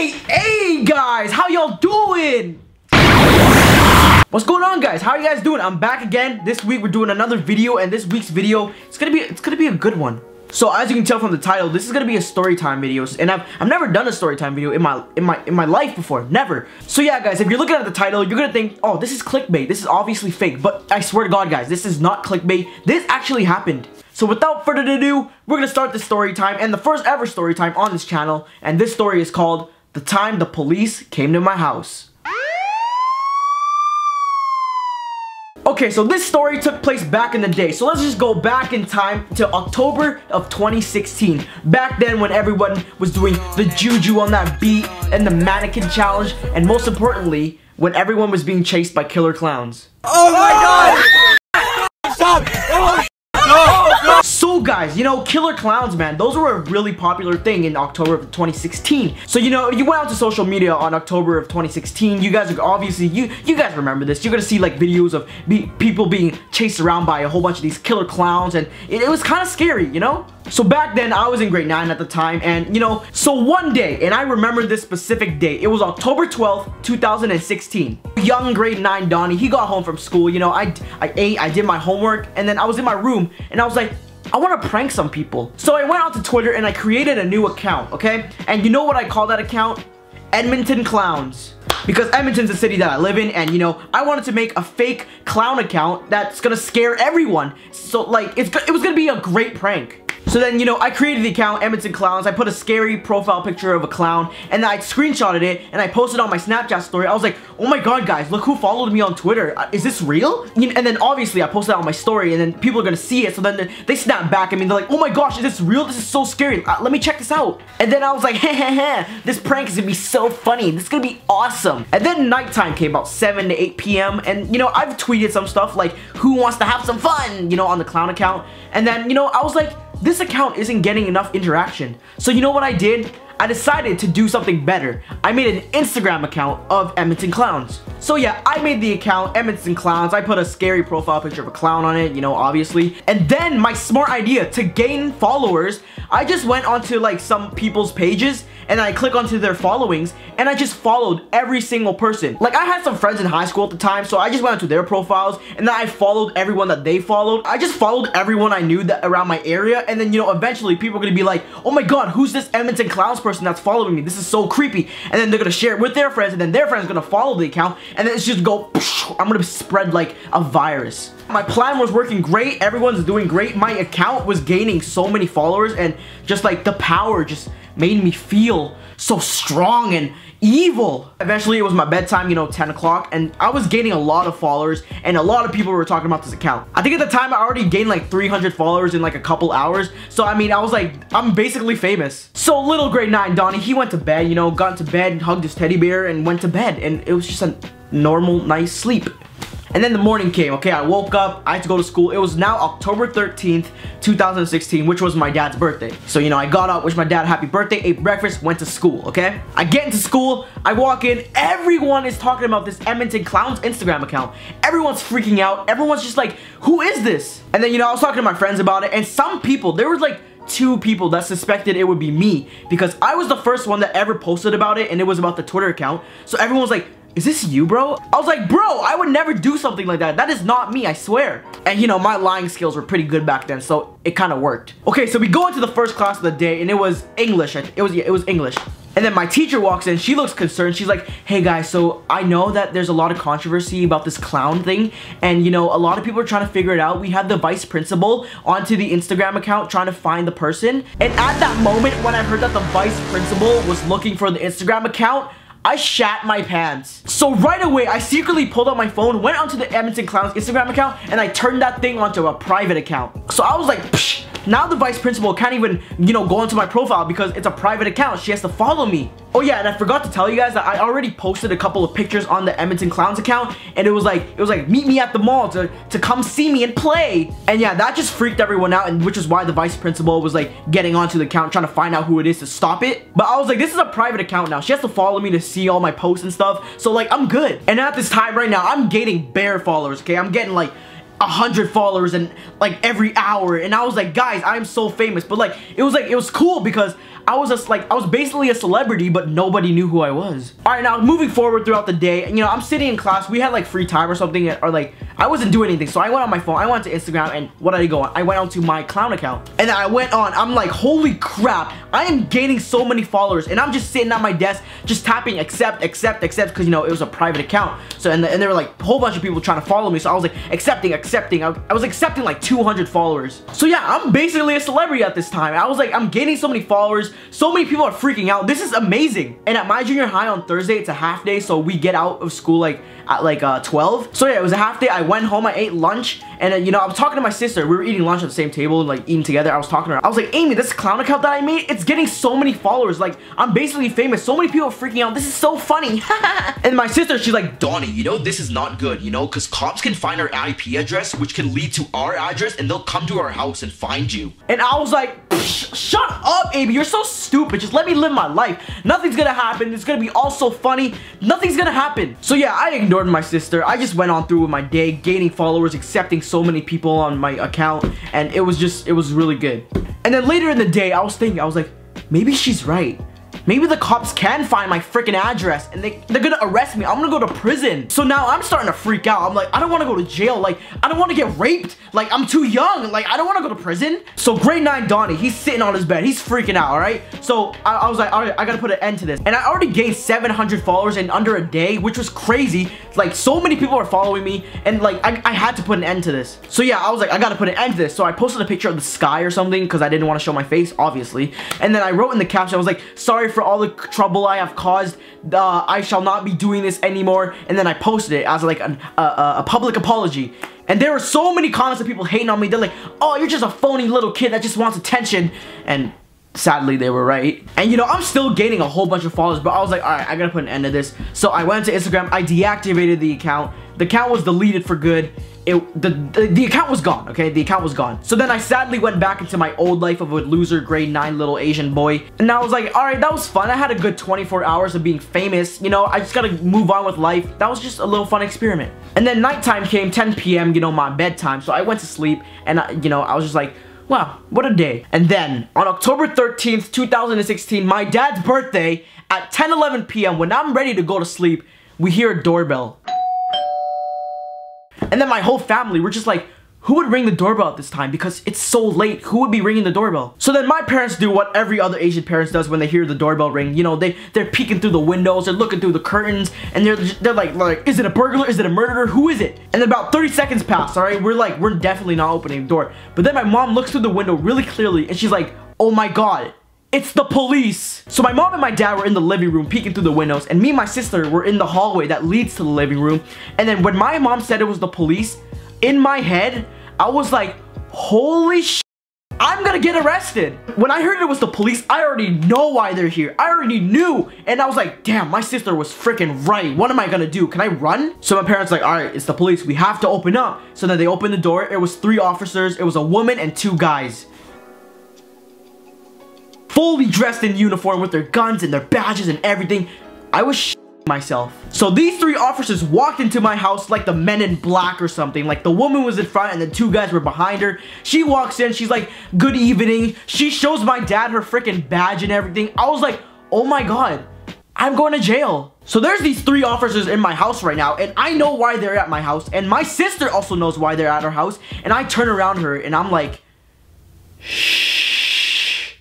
Hey guys, how y'all doing? What's going on, guys? How are you guys doing? I'm back again. This week we're doing another video, and this week's video it's gonna be a good one. So as you can tell from the title, this is gonna be a story time video, and I've never done a story time video in my life before, never. So yeah, guys, if you're looking at the title, you're gonna think, oh, this is clickbait. This is obviously fake, but I swear to God, guys, this is not clickbait. This actually happened. So without further ado, we're gonna start the story time, and the first ever story time on this channel, and this story is called "The Time the Police Came to My House." Okay, so this story took place back in the day, so let's just go back in time to October of 2016. Back then when everyone was doing the juju on that beat and the mannequin challenge, and most importantly, when everyone was being chased by killer clowns. Oh my God! Stop! Oh. No! So guys, you know, killer clowns, man, those were a really popular thing in October of 2016. So, you know, you went out to social media on October of 2016. You guys are obviously, you guys remember this. You're gonna see like videos of people being chased around by a whole bunch of these killer clowns, and it was kind of scary, you know? So back then, I was in grade 9 at the time, and you know, so one day, and I remember this specific day, it was October 12th, 2016. Young grade 9 Donny, he got home from school, you know, I ate, I did my homework, and then I was in my room, and I was like, I want to prank some people. So I went onto Twitter and I created a new account, okay? And you know what I call that account? Edmonton Clowns. Because Edmonton's the city that I live in, and you know, I wanted to make a fake clown account that's gonna scare everyone. So like, it was gonna be a great prank. So then, you know, I created the account, Edmonton Clowns. I put a scary profile picture of a clown, and then I screenshotted it, and I posted on my Snapchat story. I was like, oh my God, guys, look who followed me on Twitter. Is this real? And then obviously I posted it on my story, and then people are gonna see it, so then they snap back at me, and they're like, oh my gosh, is this real? This is so scary. Let me check this out. And then I was like, heh, this prank is gonna be so funny. This is gonna be awesome. And then nighttime came, about 7 to 8 p.m., and you know, I've tweeted some stuff like, who wants to have some fun, you know, on the clown account. And then, you know, I was like, this account isn't getting enough interaction. So you know what I did? I decided to do something better. I made an Instagram account of Edmonton Clowns. So yeah, I made the account Edmonton Clowns. I put a scary profile picture of a clown on it, you know, obviously. And then my smart idea to gain followers, I just went onto like some people's pages and I click onto their followings, and I just followed every single person. Like, I had some friends in high school at the time, so I just went onto their profiles, and then I followed everyone that they followed. I just followed everyone I knew that around my area, and then, you know, eventually people are gonna be like, oh my God, who's this Edmonton Clowns person that's following me? This is so creepy. And then they're gonna share it with their friends, and then their friends are gonna follow the account, and then it's just go, I'm gonna spread like a virus. My plan was working great. Everyone's doing great. My account was gaining so many followers, and just like the power just made me feel so strong and evil. Eventually it was my bedtime, you know, 10 o'clock, and I was gaining a lot of followers, and a lot of people were talking about this account. I think at the time I already gained like 300 followers in like a couple hours, so I mean, I was like, I'm basically famous. So little grade 9 Donny, he went to bed, you know, got into bed, hugged his teddy bear, and went to bed, and it was just a normal, nice sleep. And then the morning came, okay, I woke up, I had to go to school. It was now October 13th, 2016, which was my dad's birthday. So, you know, I got up, wished my dad happy birthday, ate breakfast, went to school, okay? I get into school, I walk in, everyone is talking about this Edmonton Clowns Instagram account. Everyone's freaking out, everyone's just like, who is this? And then, you know, I was talking to my friends about it, and some people, there was like 2 people that suspected it would be me, because I was the first one that ever posted about it, and it was about the Twitter account. So everyone was like, is this you, bro? I was like, bro, I would never do something like that. That is not me, I swear. And you know, my lying skills were pretty good back then, so it kind of worked. Okay, so we go into the first class of the day, and it was English. It was English. And then my teacher walks in, she looks concerned. She's like, hey guys, so I know that there's a lot of controversy about this clown thing, and you know, a lot of people are trying to figure it out. We had the vice principal onto the Instagram account trying to find the person. And at that moment, when I heard that the vice principal was looking for the Instagram account, I shat my pants. So right away, I secretly pulled out my phone, went onto the Edmonton Clowns Instagram account, and I turned that thing onto a private account. So I was like, psh, now the vice principal can't even, you know, go onto my profile because it's a private account. She has to follow me. Oh yeah, and I forgot to tell you guys that I already posted a couple of pictures on the Edmonton Clowns account, and it was like meet me at the mall to come see me and play. And yeah, that just freaked everyone out, and which is why the vice principal was like getting onto the account trying to find out who it is to stop it. But I was like, this is a private account now. She has to follow me to see all my posts and stuff. So like, I'm good. And at this time right now, I'm gaining bare followers, okay? I'm getting like 100 followers and like every hour, and I was like, guys, I'm so famous. But like it was cool because I was just like, I was basically a celebrity, but nobody knew who I was. All right, now moving forward throughout the day, you know, I'm sitting in class. We had like free time or something, or like I wasn't doing anything. So I went on my phone. I went to Instagram, and what did I go on? I went on to my clown account, and I went on. I'm like, holy crap! I am gaining so many followers, and I'm just sitting at my desk, just tapping accept, because you know it was a private account. So and there were like a whole bunch of people trying to follow me. So I was like accepting. I was accepting like 200 followers. So yeah, I'm basically a celebrity at this time. I was like, I'm gaining so many followers. So many people are freaking out. This is amazing. And at my junior high on Thursday, it's a half day, so we get out of school like at like 12. So yeah, it was a half day. I went home, I ate lunch, and you know, I was talking to my sister. We were eating lunch at the same table, like eating together. I was talking to her. I was like, Amy, this clown account that I made, it's getting so many followers. Like, I'm basically famous. So many people are freaking out. This is so funny. And my sister, she's like, Donny, you know, this is not good, you know, because cops can find our IP address, which can lead to our address, and they'll come to our house and find you. And I was like, shut up, Amy, you're so stupid. Just let me live my life. Nothing's gonna happen. It's gonna be all so funny. Nothing's gonna happen. So yeah, I ignored my sister. I just went on through with my day, gaining followers, accepting so many people on my account, and it was really good. And then later in the day, I was thinking, I was like, maybe she's right. Maybe the cops can find my freaking address, and they're gonna arrest me. I'm gonna go to prison. So now I'm starting to freak out. I'm like, I don't want to go to jail. Like, I don't want to get raped. Like, I'm too young. Like, I don't want to go to prison. So grade 9 Donny, he's sitting on his bed. He's freaking out, all right? So I was like, all right, I gotta put an end to this. And I already gained 700 followers in under a day, which was crazy. Like, so many people are following me, and like, I had to put an end to this. So yeah, I was like, I gotta put an end to this. So I posted a picture of the sky or something, because I didn't want to show my face, obviously. And then I wrote in the caption, I was like, sorry for all the trouble I have caused. I shall not be doing this anymore. And then I posted it as like a public apology. And there were so many comments of people hating on me. They're like, oh, you're just a phony little kid that just wants attention. And sadly, they were right. And you know, I'm still gaining a whole bunch of followers, but I was like, all right, I gotta put an end to this. So I went to Instagram, I deactivated the account. The account was deleted for good. The account was gone, okay? The account was gone. So then I sadly went back into my old life of a loser grade 9 little Asian boy. And I was like, all right, that was fun. I had a good 24 hours of being famous. You know, I just gotta move on with life. That was just a little fun experiment. And then nighttime came, 10 p.m., you know, my bedtime. So I went to sleep, and you know, I was just like, wow, what a day. And then on October 13th, 2016, my dad's birthday, at 10:11 p.m., when I'm ready to go to sleep, we hear a doorbell. And then my whole family, we're just like, who would ring the doorbell at this time? Because it's so late. Who would be ringing the doorbell? So then my parents do what every other Asian parents does when they hear the doorbell ring. You know, they're peeking through the windows, they're looking through the curtains, and they're like, is it a burglar? Is it a murderer? Who is it? And then about 30 seconds pass, all right? We're definitely not opening the door. But then my mom looks through the window really clearly, and she's like, oh my God, it's the police. So my mom and my dad were in the living room peeking through the windows, and me and my sister were in the hallway that leads to the living room. And then when my mom said it was the police, in my head, I was like, holy shit, I'm gonna get arrested. When I heard it was the police, I already know why they're here. I already knew. And I was like, damn, my sister was freaking right. What am I gonna do? Can I run? So my parents like, all right, it's the police. We have to open up. So then they opened the door. It was 3 officers. It was a woman and 2 guys. Fully dressed in uniform with their guns and their badges and everything. I was myself. So these 3 officers walked into my house like the Men in Black or something. Like the woman was in front and the 2 guys were behind her. She walks in, she's like, good evening. She shows my dad her freaking badge and everything. I was like, oh my God, I'm going to jail. So there's these 3 officers in my house right now, and I know why they're at my house, and my sister also knows why they're at her house. And I turn around her and I'm like, shh.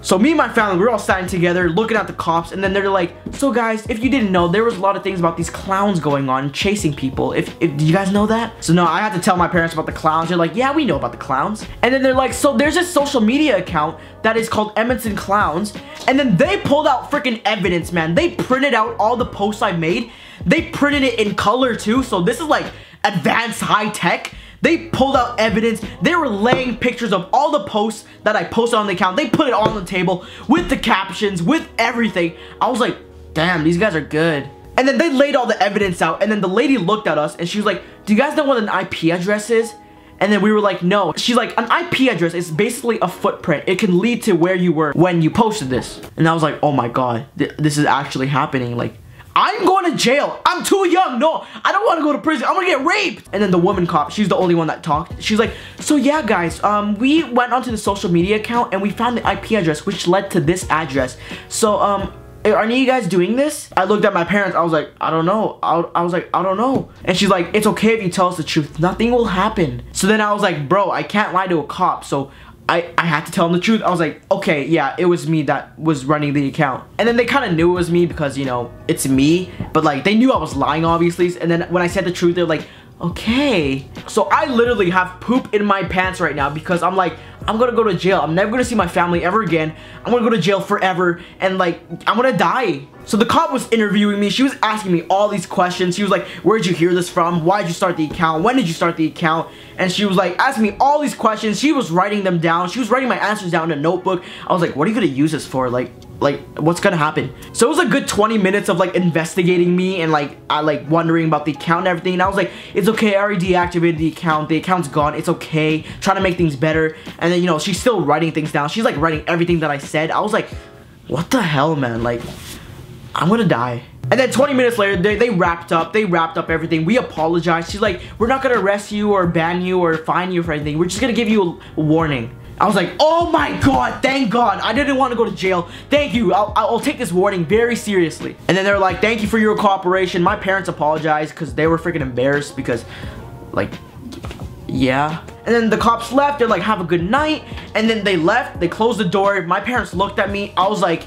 So me and my family, we're all sitting together looking at the cops, and then they're like, so guys, if you didn't know, there was a lot of things about these clowns going on, chasing people. Do you guys know that? So no, I had to tell my parents about the clowns. They're like, yeah, we know about the clowns. And then they're like, so there's this social media account that is called Edmonton Clowns, and then they pulled out freaking evidence, man. They printed out all the posts I made. They printed it in color too, so this is like advanced high tech. They pulled out evidence. They were laying pictures of all the posts that I posted on the account. They put it all on the table with the captions, with everything. I was like, damn, these guys are good. And then they laid all the evidence out, and then the lady looked at us and she was like, do you guys know what an IP address is? And then we were like, no. She's like, an IP address is basically a footprint. It can lead to where you were when you posted this. And I was like, oh my God, this is actually happening. Like, I'm going to jail. I'm too young. No, I don't want to go to prison. I'm gonna get raped. And then the woman cop, she's the only one that talked. She's like, so yeah, guys, we went onto the social media account and we found the IP address, which led to this address. So, are any of you guys doing this? I looked at my parents. I was like, I don't know. I was like, I don't know. And she's like, it's okay if you tell us the truth. Nothing will happen. So then I was like, bro, I can't lie to a cop. So I had to tell them the truth. I was like, okay, yeah, it was me that was running the account. And then they kind of knew it was me because, you know, it's me. But like, they knew I was lying, obviously. And then when I said the truth, they're like, okay. So I literally have poop in my pants right now because I'm like, I'm gonna go to jail. I'm never gonna see my family ever again. I'm gonna go to jail forever and like, I'm gonna die. So the cop was interviewing me. She was asking me all these questions. She was like, where'd you hear this from? Why'd you start the account? When did you start the account? And she was like, asking me all these questions. She was writing them down. She was writing my answers down in a notebook. I was like, what are you gonna use this for? Like what's gonna happen? So it was a good 20 minutes of like investigating me and like I like wondering about the account and everything. And I was like, it's okay, I already deactivated the account. The account's gone. It's okay. Trying to make things better. And then, you know, she's still writing things down. She's like writing everything that I said. I was like, what the hell, man? Like, I'm gonna die. And then 20 minutes later, they wrapped up everything. We apologized. She's like, we're not gonna arrest you or ban you or fine you for anything. We're just gonna give you a warning. I was like, oh my god, thank god. I didn't want to go to jail. Thank you. I'll take this warning very seriously. And then they're like, thank you for your cooperation. My parents apologized because they were freaking embarrassed because, like, yeah. And then the cops left. They're like, have a good night. And then they left. They closed the door. My parents looked at me. I was like,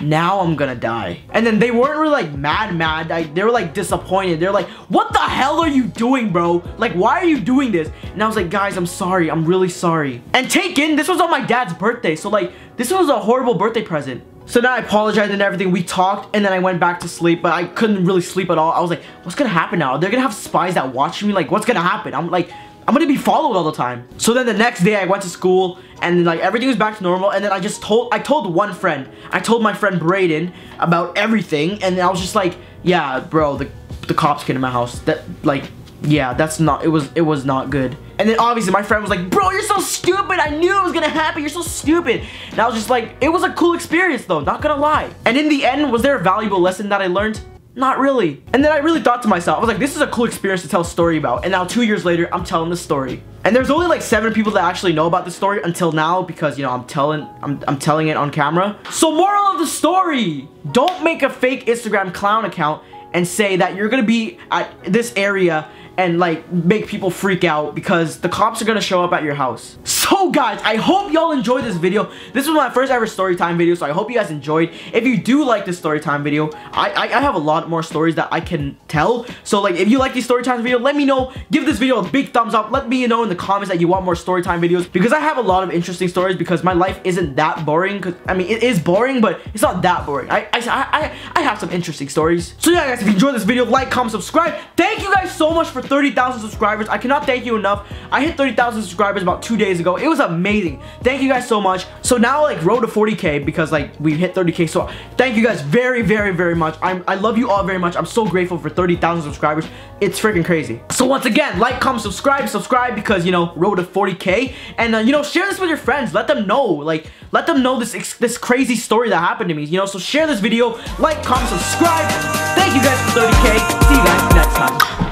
now I'm gonna die. And then they weren't really like mad. They were like disappointed. They're like, what the hell are you doing, bro? Like, why are you doing this? And I was like, guys, I'm sorry. I'm really sorry. And take in, this was on my dad's birthday. So like, this was a horrible birthday present. So now I apologized and everything. We talked and then I went back to sleep, but I couldn't really sleep at all. I was like, what's gonna happen now? They're gonna have spies that watch me. Like, what's gonna happen? I'm like, I'm gonna be followed all the time. So then the next day I went to school and like everything was back to normal. And then I told one friend. I told my friend Brayden about everything. And I was just like, yeah, bro, the cops came to my house. That like, yeah, that's not, it was not good. And then obviously my friend was like, bro, you're so stupid. I knew it was gonna happen. You're so stupid. And I was just like, it was a cool experience though, not gonna lie. And in the end, was there a valuable lesson that I learned? Not really. And then I really thought to myself, I was like, this is a cool experience to tell a story about. And now 2 years later, I'm telling this story. And there's only like 7 people that actually know about this story until now because, you know, I'm telling it on camera. So moral of the story, don't make a fake Instagram clown account and say that you're gonna be at this area and like make people freak out because the cops are gonna show up at your house. So guys, I hope y'all enjoyed this video. This was my first ever story time video, so I hope you guys enjoyed. If you do like this story time video, I have a lot more stories that I can tell. So like, if you like these story time video, let me know. Give this video a big thumbs up. Let me know in the comments that you want more story time videos because I have a lot of interesting stories because my life isn't that boring. Cause I mean, it is boring, but it's not that boring. I have some interesting stories. So yeah, guys, if you enjoyed this video, like, comment, subscribe. Thank you guys so much for 30,000 subscribers. I cannot thank you enough. I hit 30,000 subscribers about 2 days ago. It was amazing. Thank you guys so much. So now like road to 40K because like we hit 30K. So thank you guys very, very, very much. I love you all very much. I'm so grateful for 30,000 subscribers. It's freaking crazy. So once again, like, comment, subscribe because, you know, road to 40K. And you know, share this with your friends. Let them know, like, let them know this crazy story that happened to me, you know. So share this video, like, comment, subscribe. Thank you guys for 30K. See you guys next time.